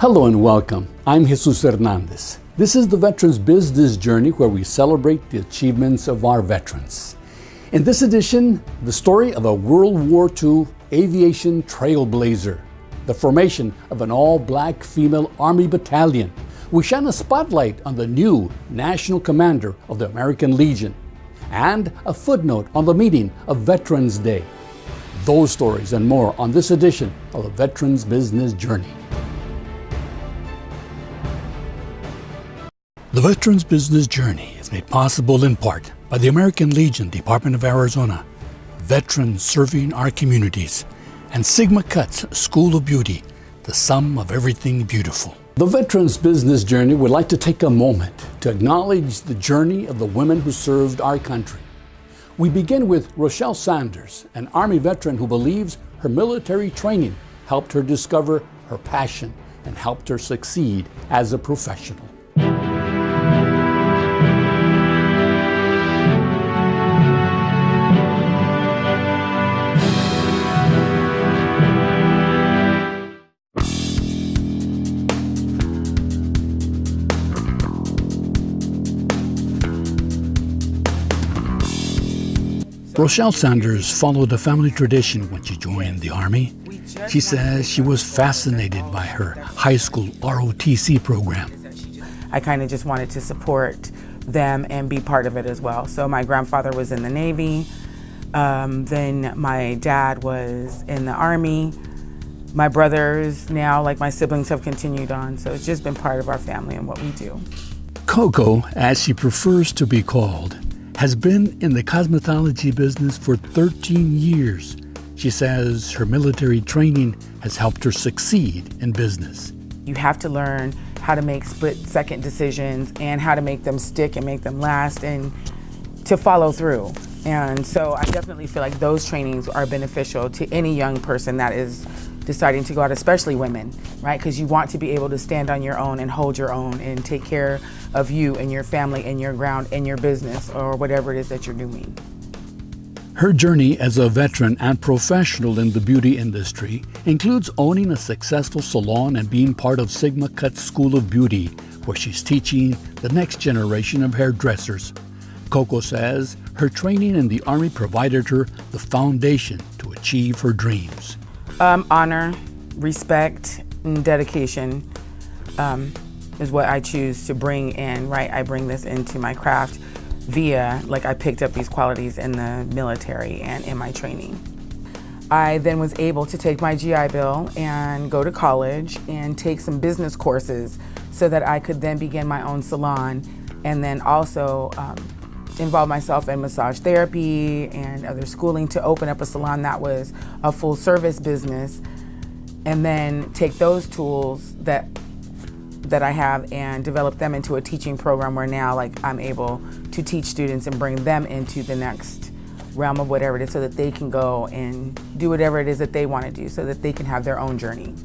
Hello and welcome. I'm Jesus Hernandez. This is the Veterans Business Journey, where we celebrate the achievements of our veterans. In this edition, the story of a World War II aviation trailblazer, the formation of an all-black female Army battalion. We shine a spotlight on the new national commander of the American Legion, and a footnote on the meaning of Veterans Day. Those stories and more on this edition of the Veterans Business Journey. The Veterans Business Journey is made possible in part by the American Legion, Department of Arizona, veterans serving our communities, and Sigma Cut's School of Beauty, the sum of everything beautiful. The Veterans Business Journey would like to take a moment to acknowledge the journey of the women who served our country. We begin with Rochelle Sanders, an Army veteran who believes her military training helped her discover her passion and helped her succeed as a professional. Rochelle Sanders followed a family tradition when she joined the Army. She says she was fascinated by her high school ROTC program. I kind of just wanted to support them and be part of it as well. So my grandfather was in the Navy, then my dad was in the Army. My brothers now, like my siblings, have continued on. So it's just been part of our family and what we do. Coco, as she prefers to be called, has been in the cosmetology business for 13 years. She says her military training has helped her succeed in business. You have to learn how to make split-second decisions and how to make them stick and make them last and to follow through. And so I definitely feel like those trainings are beneficial to any young person that is deciding to go out, especially women, right? Because you want to be able to stand on your own and hold your own and take care of you and your family and your ground and your business or whatever it is that you're doing. Her journey as a veteran and professional in the beauty industry includes owning a successful salon and being part of Sigma Cut's School of Beauty, where she's teaching the next generation of hairdressers. Coco says her training in the Army provided her the foundation to achieve her dreams. Honor, respect, and dedication is what I choose to bring in, right? I bring this into my craft via, like I picked up these qualities in the military and in my training. I then was able to take my GI Bill and go to college and take some business courses so that I could then begin my own salon and then also involve myself in massage therapy and other schooling to open up a salon that was a full service business, and then take those tools that I have and develop them into a teaching program where now I'm able to teach students and bring them into the next realm of whatever it is so that they can go and do whatever it is that they want to do so that they can have their own journey.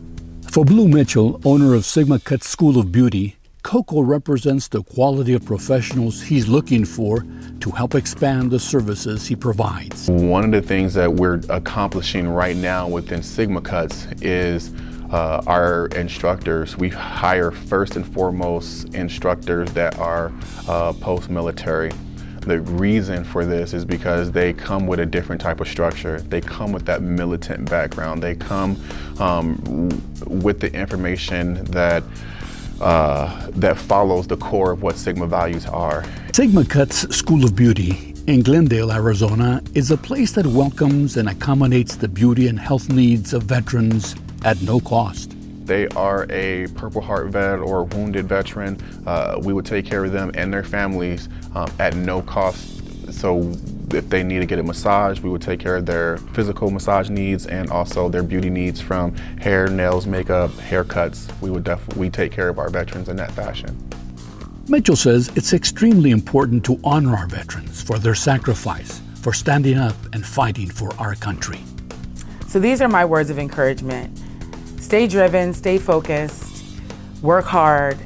For Blue Mitchell, owner of Sigma Cut's School of Beauty, Coco represents the quality of professionals he's looking for to help expand the services he provides. One of the things that we're accomplishing right now within Sigma Cuts is our instructors. We hire first and foremost instructors that are post-military. The reason for this is because they come with a different type of structure. They come with that militant background. They come with the information that follows the core of what Sigma values are. Sigma Cut's School of Beauty in Glendale, Arizona is a place that welcomes and accommodates the beauty and health needs of veterans at no cost. They are a Purple Heart vet or wounded veteran. We would take care of them and their families at no cost. So if they need to get a massage, we would take care of their physical massage needs and also their beauty needs, from hair, nails, makeup, haircuts. We take care of our veterans in that fashion. Mitchell says it's extremely important to honor our veterans for their sacrifice, for standing up and fighting for our country. So these are my words of encouragement. Stay driven, stay focused, work hard,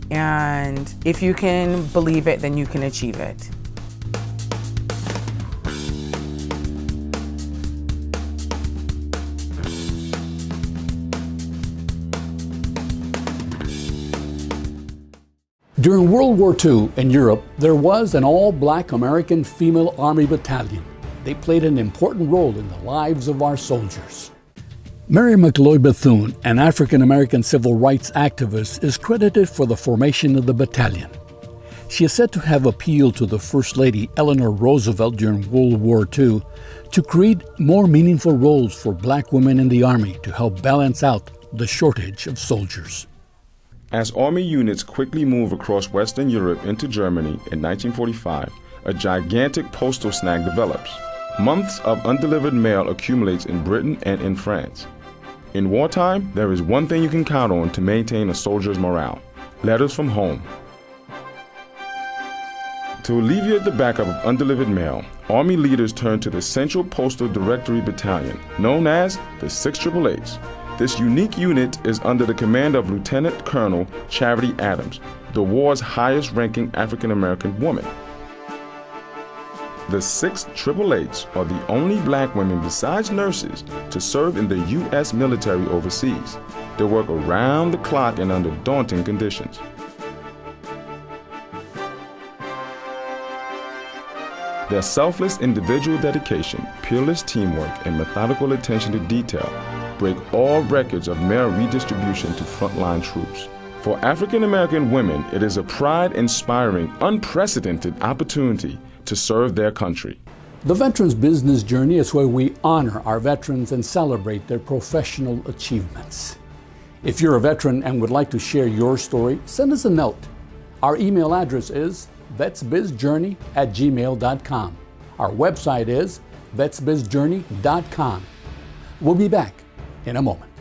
and if you can believe it, then you can achieve it. During World War II in Europe, there was an all-black American female Army battalion. They played an important role in the lives of our soldiers. Mary McLeod Bethune, an African-American civil rights activist, is credited for the formation of the battalion. She is said to have appealed to the First Lady Eleanor Roosevelt during World War II to create more meaningful roles for black women in the Army to help balance out the shortage of soldiers. As Army units quickly move across Western Europe into Germany in 1945, a gigantic postal snag develops. Months of undelivered mail accumulates in Britain and in France. In wartime, there is one thing you can count on to maintain a soldier's morale: letters from home. To alleviate the backup of undelivered mail, Army leaders turned to the Central Postal Directory Battalion, known as the 688s. This unique unit is under the command of Lieutenant Colonel Charity Adams, the war's highest-ranking African-American woman. The 688s are the only black women besides nurses to serve in the U.S. military overseas. They work around the clock and under daunting conditions. Their selfless individual dedication, peerless teamwork, and methodical attention to detail break all records of mail redistribution to frontline troops. For African American women, it is a pride-inspiring, unprecedented opportunity to serve their country. The Veterans Business Journey is where we honor our veterans and celebrate their professional achievements. If you're a veteran and would like to share your story, send us a note. Our email address is vetsbizjourney@gmail.com. Our website is vetsbizjourney.com. We'll be back in a moment.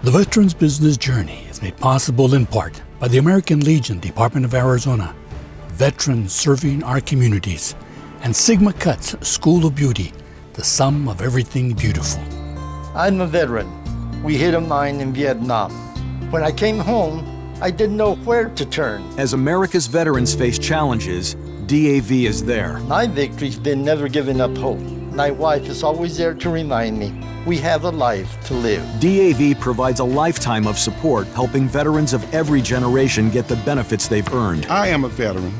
The Veterans Business Journey is made possible in part by the American Legion Department of Arizona, veterans serving our communities, and Sigma Cut's School of Beauty, the sum of everything beautiful. I'm a veteran. We hit a mine in Vietnam. When I came home, I didn't know where to turn. As America's veterans face challenges, DAV is there. My victory's been never giving up hope. My wife is always there to remind me we have a life to live. DAV provides a lifetime of support, helping veterans of every generation get the benefits they've earned. I am a veteran,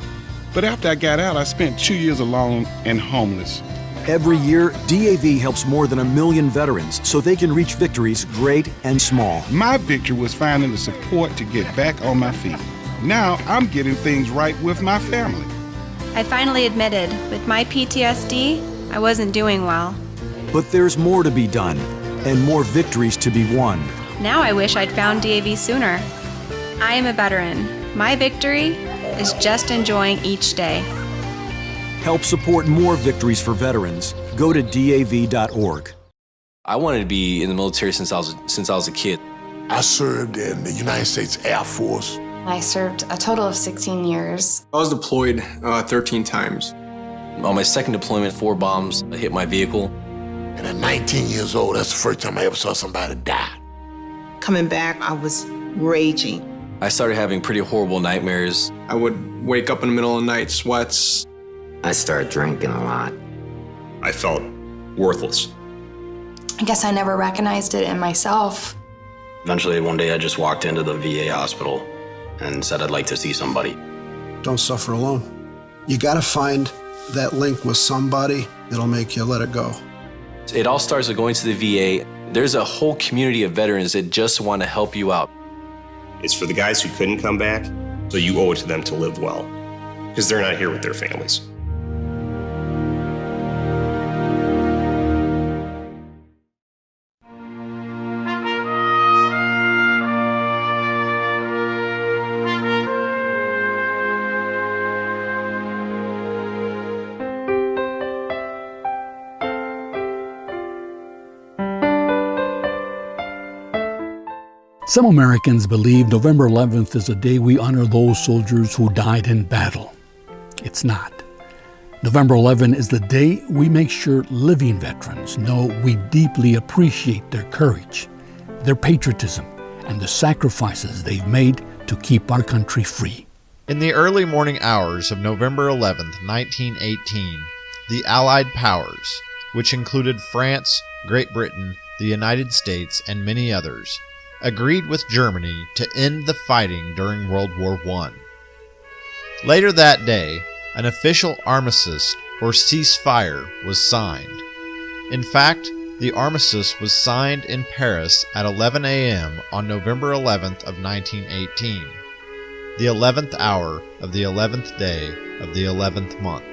but after I got out, I spent 2 years alone and homeless. Every year, DAV helps more than 1 million veterans so they can reach victories great and small. My victory was finding the support to get back on my feet. Now I'm getting things right with my family. I finally admitted, with my PTSD, I wasn't doing well. But there's more to be done and more victories to be won. Now I wish I'd found DAV sooner. I am a veteran. My victory is just enjoying each day. Help support more victories for veterans. Go to DAV.org. I wanted to be in the military since I was a kid. I served in the United States Air Force. I served a total of 16 years. I was deployed 13 times. On my second deployment, 4 bombs hit my vehicle. And at 19 years old, that's the first time I ever saw somebody die. Coming back, I was raging. I started having pretty horrible nightmares. I would wake up in the middle of the night, sweats. I started drinking a lot. I felt worthless. I guess I never recognized it in myself. Eventually, one day I just walked into the VA hospital and said I'd like to see somebody. Don't suffer alone. You gotta find that link with somebody that'll make you let it go. It all starts with going to the VA. There's a whole community of veterans that just want to help you out. It's for the guys who couldn't come back, so you owe it to them to live well, because they're not here with their families. Some Americans believe November 11th is a day we honor those soldiers who died in battle. It's not. November 11 is the day we make sure living veterans know we deeply appreciate their courage, their patriotism, and the sacrifices they've made to keep our country free. In the early morning hours of November 11th, 1918, the Allied powers, which included France, Great Britain, the United States, and many others, agreed with Germany to end the fighting during World War I. Later that day, an official armistice or ceasefire was signed. In fact, the armistice was signed in Paris at 11 a.m. on November 11th of 1918, the 11th hour of the 11th day of the 11th month.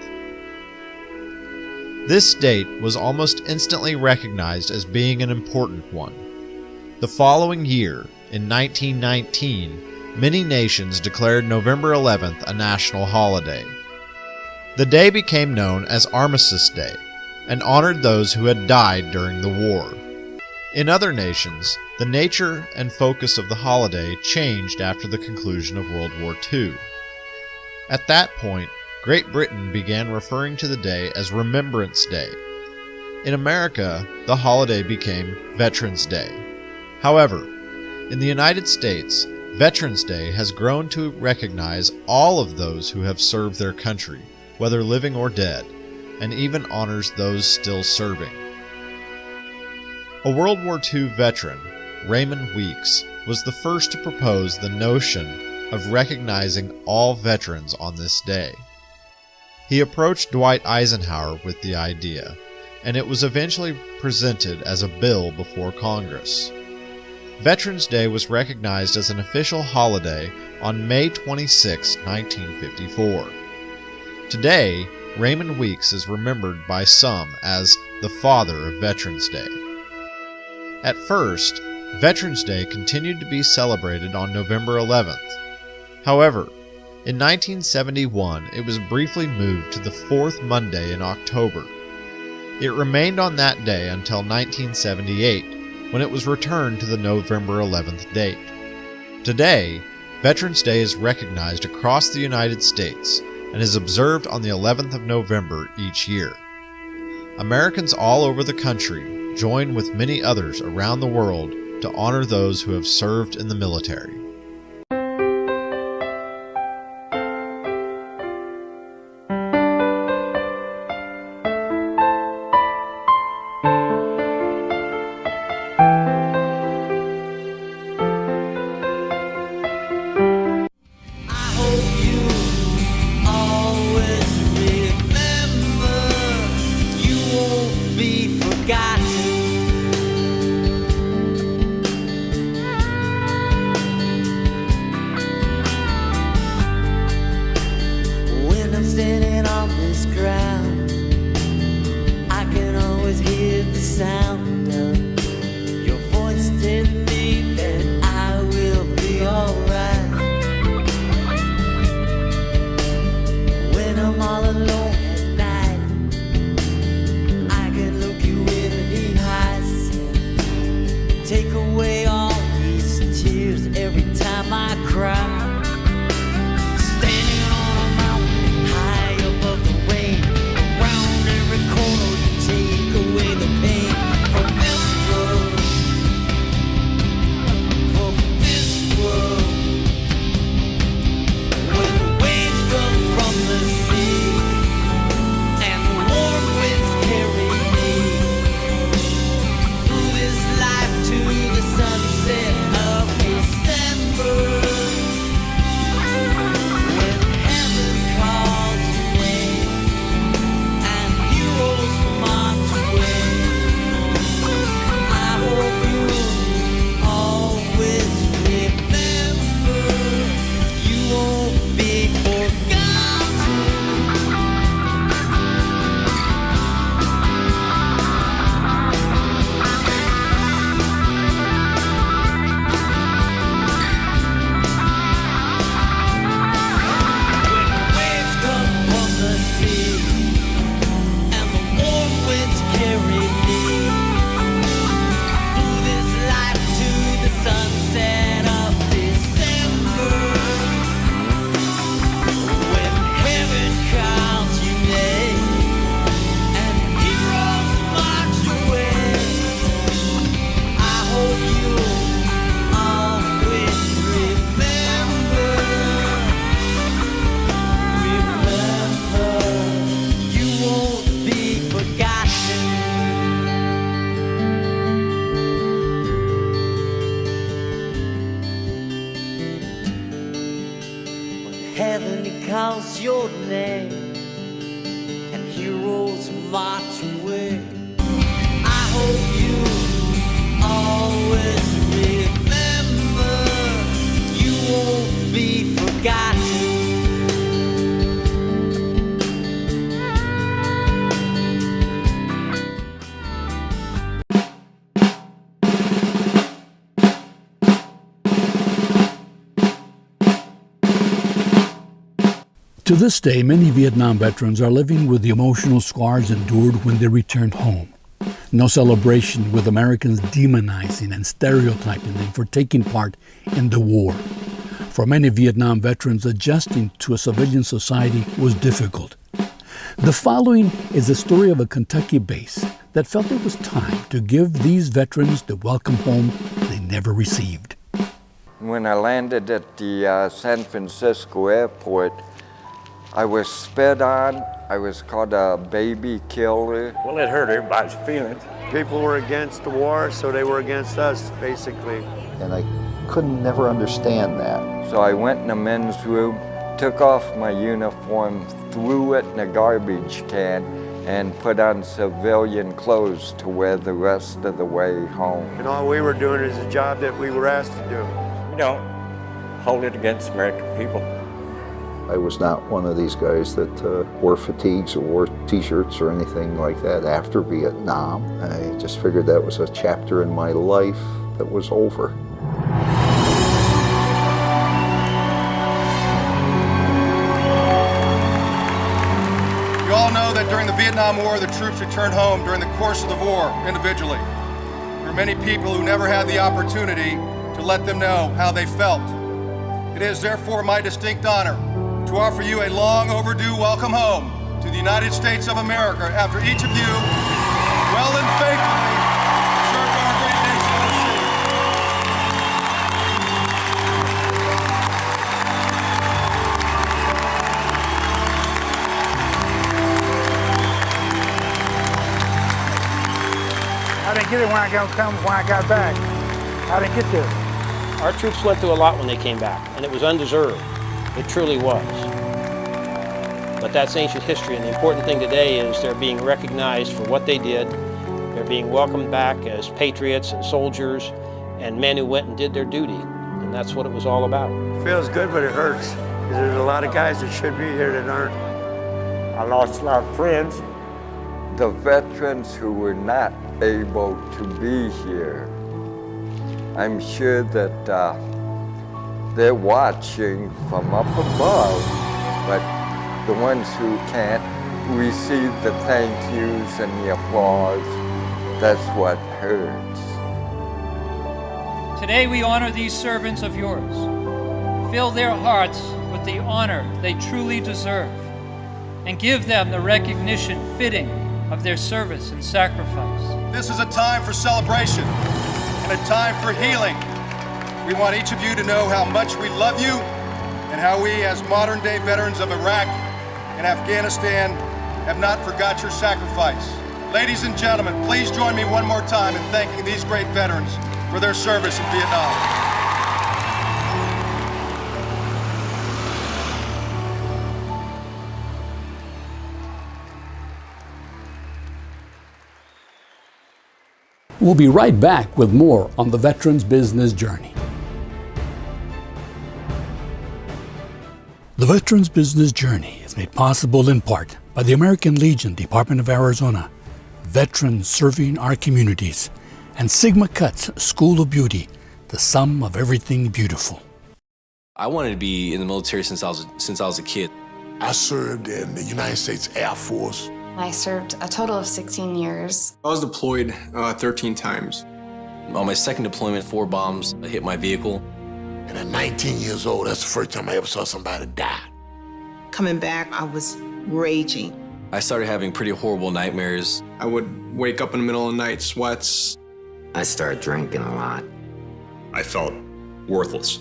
This date was almost instantly recognized as being an important one. The following year, in 1919, many nations declared November 11th a national holiday. The day became known as Armistice Day and honored those who had died during the war. In other nations, the nature and focus of the holiday changed after the conclusion of World War II. At that point, Great Britain began referring to the day as Remembrance Day. In America, the holiday became Veterans Day. However, in the United States, Veterans Day has grown to recognize all of those who have served their country, whether living or dead, and even honors those still serving. A World War II veteran, Raymond Weeks, was the first to propose the notion of recognizing all veterans on this day. He approached Dwight Eisenhower with the idea, and it was eventually presented as a bill before Congress. Veterans Day was recognized as an official holiday on May 26, 1954. Today, Raymond Weeks is remembered by some as the father of Veterans Day. At first, Veterans Day continued to be celebrated on November 11th. However, in 1971, it was briefly moved to the fourth Monday in October. It remained on that day until 1978, when it was returned to the November 11th date. Today, Veterans Day is recognized across the United States and is observed on the 11th of November each year. Americans all over the country join with many others around the world to honor those who have served in the military. Heaven calls your name, and heroes march away. I hope you always remember you won't be forgotten. To this day, many Vietnam veterans are living with the emotional scars endured when they returned home. No celebration, with Americans demonizing and stereotyping them for taking part in the war. For many Vietnam veterans, adjusting to a civilian society was difficult. The following is the story of a Kentucky base that felt it was time to give these veterans the welcome home they never received. When I landed at the San Francisco airport, I was spit on. I was called a baby killer. Well, it hurt everybody's feelings. People were against the war, so they were against us, basically. And I couldn't never understand that. So I went in the men's room, took off my uniform, threw it in a garbage can, and put on civilian clothes to wear the rest of the way home. And all we were doing is a job that we were asked to do. We don't hold it against American people. I was not one of these guys that wore fatigues or wore t-shirts or anything like that after Vietnam. I just figured that was a chapter in my life that was over. You all know that during the Vietnam War, the troops returned home during the course of the war individually. There are many people who never had the opportunity to let them know how they felt. It is therefore my distinct honor to offer you a long overdue welcome home to the United States of America after each of you well and faithfully served our great nation overseas. I didn't get it when I got back. I didn't get there. Our troops went through a lot when they came back, and it was undeserved. It truly was. But that's ancient history, and the important thing today is they're being recognized for what they did. They're being welcomed back as patriots and soldiers and men who went and did their duty. And that's what it was all about. It feels good, but it hurts. Because there's a lot of guys that should be here that aren't. I lost a lot of friends. The veterans who were not able to be here, I'm sure that they're watching from up above, but the ones who can't receive the thank yous and the applause, that's what hurts. Today we honor these servants of yours. Fill their hearts with the honor they truly deserve, and give them the recognition fitting of their service and sacrifice. This is a time for celebration and a time for healing. We want each of you to know how much we love you and how we, as modern-day veterans of Iraq and Afghanistan, have not forgot your sacrifice. Ladies and gentlemen, please join me one more time in thanking these great veterans for their service in Vietnam. We'll be right back with more on the Veterans Business Journey. The Veterans Business Journey is made possible in part by the American Legion Department of Arizona, veterans serving our communities, and Sigma Cut's School of Beauty, the sum of everything beautiful. I wanted to be in the military since I was a kid. I served in the United States Air Force. I served a total of 16 years. I was deployed 13 times. On my second deployment, 4 bombs hit my vehicle. And at 19 years old, that's the first time I ever saw somebody die. Coming back, I was raging. I started having pretty horrible nightmares. I would wake up in the middle of the night, sweats. I started drinking a lot. I felt worthless.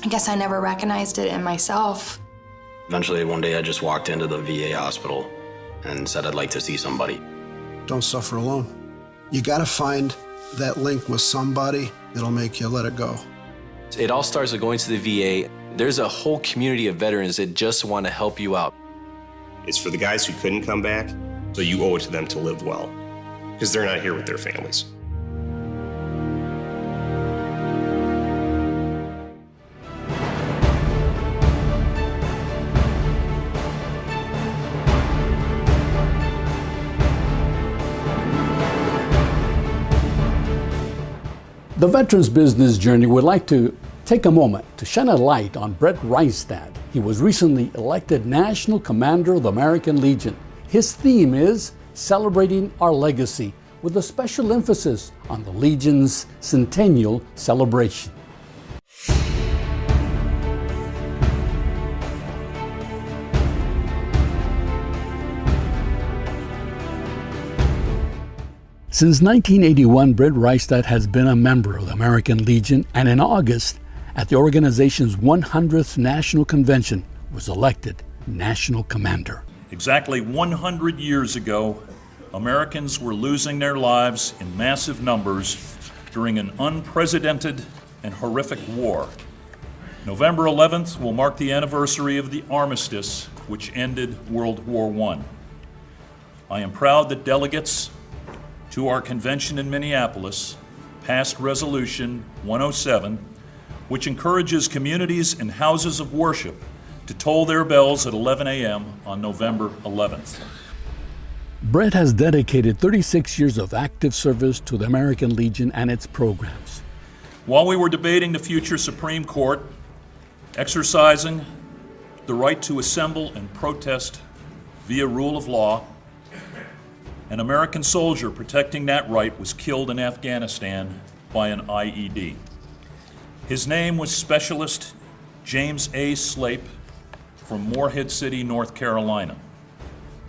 I guess I never recognized it in myself. Eventually, one day I just walked into the VA hospital and said I'd like to see somebody. Don't suffer alone. You gotta find that link with somebody that'll make you let it go. It all starts with going to the VA. there's a whole community of veterans that just want to help you out. It's for the guys who couldn't come back, so you owe it to them to live well, because they're not here with their families. The Veterans Business Journey would like to take a moment to shine a light on Brett Reistad. He was recently elected National Commander of the American Legion. His theme is Celebrating Our Legacy, with a special emphasis on the Legion's centennial celebration. Since 1981, Brett Reistad has been a member of the American Legion, and in August, at the organization's 100th National Convention, was elected National Commander. Exactly 100 years ago, Americans were losing their lives in massive numbers during an unprecedented and horrific war. November 11th will mark the anniversary of the armistice which ended World War I. I am proud that delegates to our convention in Minneapolis passed Resolution 107, which encourages communities and houses of worship to toll their bells at 11 a.m. on November 11th. Brett has dedicated 36 years of active service to the American Legion and its programs. While we were debating the future Supreme Court, exercising the right to assemble and protest via rule of law, an American soldier protecting that right was killed in Afghanistan by an IED. His name was Specialist James A. Slape from Morehead City, North Carolina.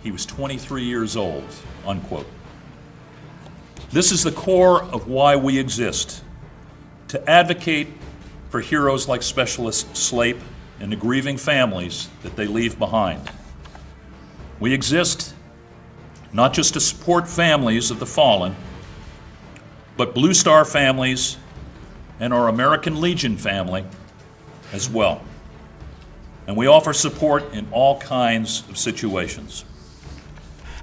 He was 23 years old, unquote. This is the core of why we exist, to advocate for heroes like Specialist Slape and the grieving families that they leave behind. We exist not just to support families of the fallen, but Blue Star families and our American Legion family as well. And we offer support in all kinds of situations.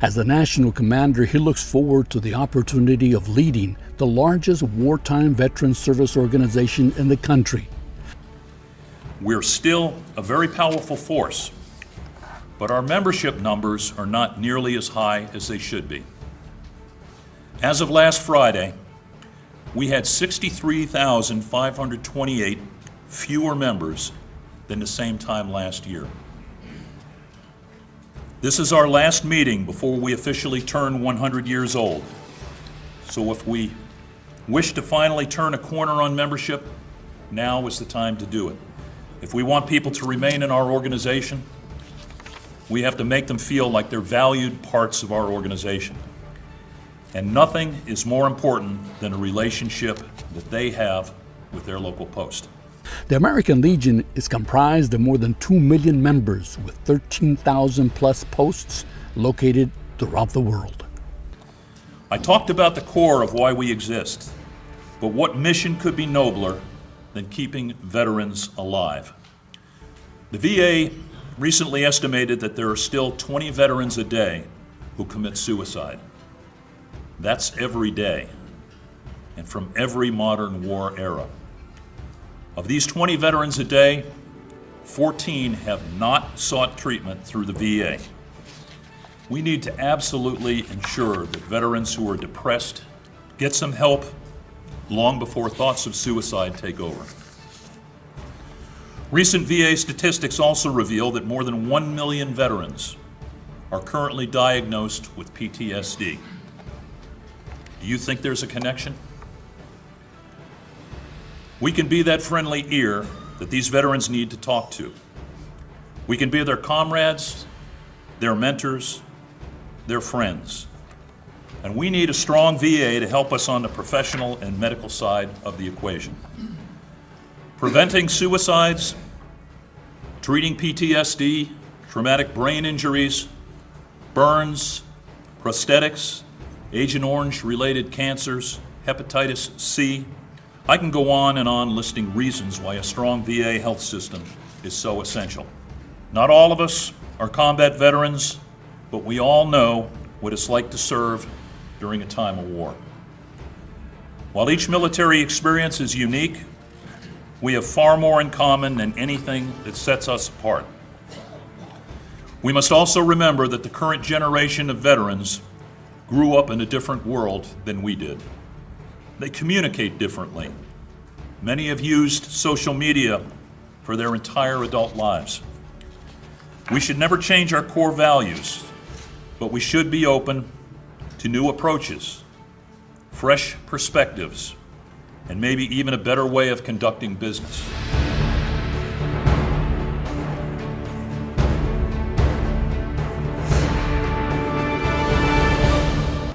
As the National Commander, he looks forward to the opportunity of leading the largest wartime veteran service organization in the country. We're still a very powerful force, but our membership numbers are not nearly as high as they should be. As of last Friday, we had 63,528 fewer members than the same time last year. This is our last meeting before we officially turn 100 years old. So if we wish to finally turn a corner on membership, now is the time to do it. If we want people to remain in our organization, we have to make them feel like they're valued parts of our organization. And nothing is more important than a relationship that they have with their local post. The American Legion is comprised of more than 2 million members with 13,000 plus posts located throughout the world. I talked about the core of why we exist, but what mission could be nobler than keeping veterans alive? The VA recently estimated that there are still 20 veterans a day who commit suicide. That's every day, and from every modern war era. Of these 20 veterans a day, 14 have not sought treatment through the VA. We need to absolutely ensure that veterans who are depressed get some help long before thoughts of suicide take over. Recent VA statistics also reveal that more than 1 million veterans are currently diagnosed with PTSD. Do you think there's a connection? We can be that friendly ear that these veterans need to talk to. We can be their comrades, their mentors, their friends. And we need a strong VA to help us on the professional and medical side of the equation. Preventing suicides, treating PTSD, traumatic brain injuries, burns, prosthetics, Agent Orange related cancers, hepatitis C, I can go on and on listing reasons why a strong VA health system is so essential. Not all of us are combat veterans, but we all know what it's like to serve during a time of war. While each military experience is unique, we have far more in common than anything that sets us apart. We must also remember that the current generation of veterans grew up in a different world than we did. They communicate differently. Many have used social media for their entire adult lives. We should never change our core values, but we should be open to new approaches, fresh perspectives, and maybe even a better way of conducting business.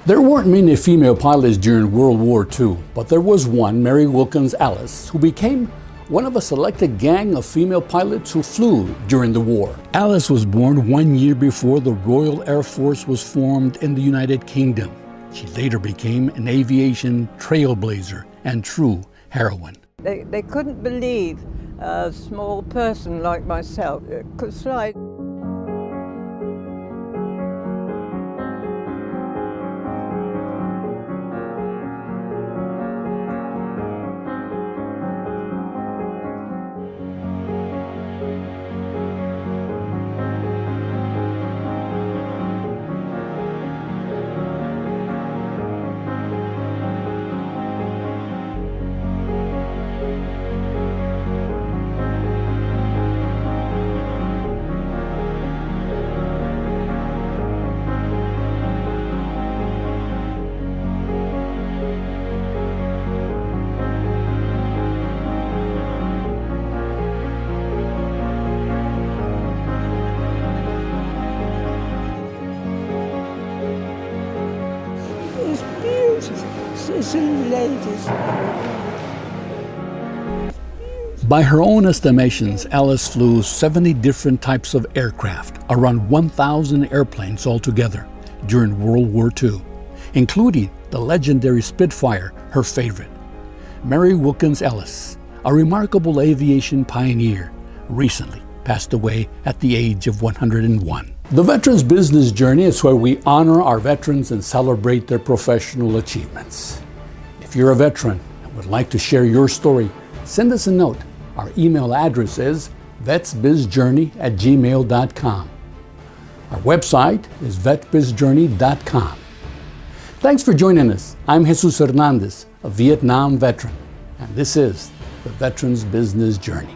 There weren't many female pilots during World War II, but there was one, Mary Wilkins Alice, who became one of a selected gang of female pilots who flew during the war. Alice was born 1 year before the Royal Air Force was formed in the United Kingdom. She later became an aviation trailblazer and true heroine. They couldn't believe a small person like myself could fly. By her own estimations, Alice flew 70 different types of aircraft, around 1,000 airplanes altogether, during World War II, including the legendary Spitfire, her favorite. Mary Wilkins Alice, a remarkable aviation pioneer, recently passed away at the age of 101. The Veterans Business Journey is where we honor our veterans and celebrate their professional achievements. If you're a veteran and would like to share your story, send us a note. Our email address is vetsbizjourney@gmail.com. Our website is vetsbizjourney.com. Thanks for joining us. I'm Jesus Hernandez, a Vietnam veteran, and this is the Veterans Business Journey.